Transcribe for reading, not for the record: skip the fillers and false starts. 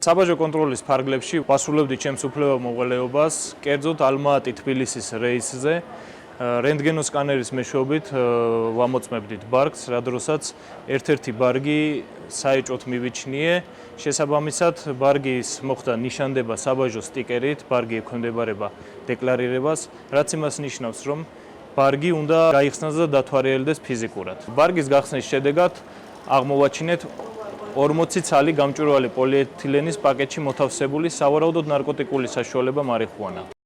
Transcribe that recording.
საბაჟო კონტროლის ფარგლებში ვასრულებდით ჩემს უფლებამოვალეობას, კერძოდ ალმა-ატი-თბილისის რეისზე. რენტგენოსკანერის მეშვეობით ვამოწმებდით ბარგს, რა დროსაც ერთ-ერთი ბარგი საეჭვოდ მივიჩნიე. შესაბამისად, ბარგის მოხდა ნიშანდება საბაჟო სტიკერით, ბარგი ექვემდებარება დეკლარირებას, რაც იმას ნიშნავს, რომ ბარგი უნდა გაიხსნას და დათვალიერდეს ფიზიკურად. ბარგის გახსნის შედეგად აღმოვაჩინეთ 40 ცალი გამჭვირვალე პოლიეთილენის პაკეტში მოთავსებული სავარაუდოდ ნარკოტიკული საშუალება მარიხუანა.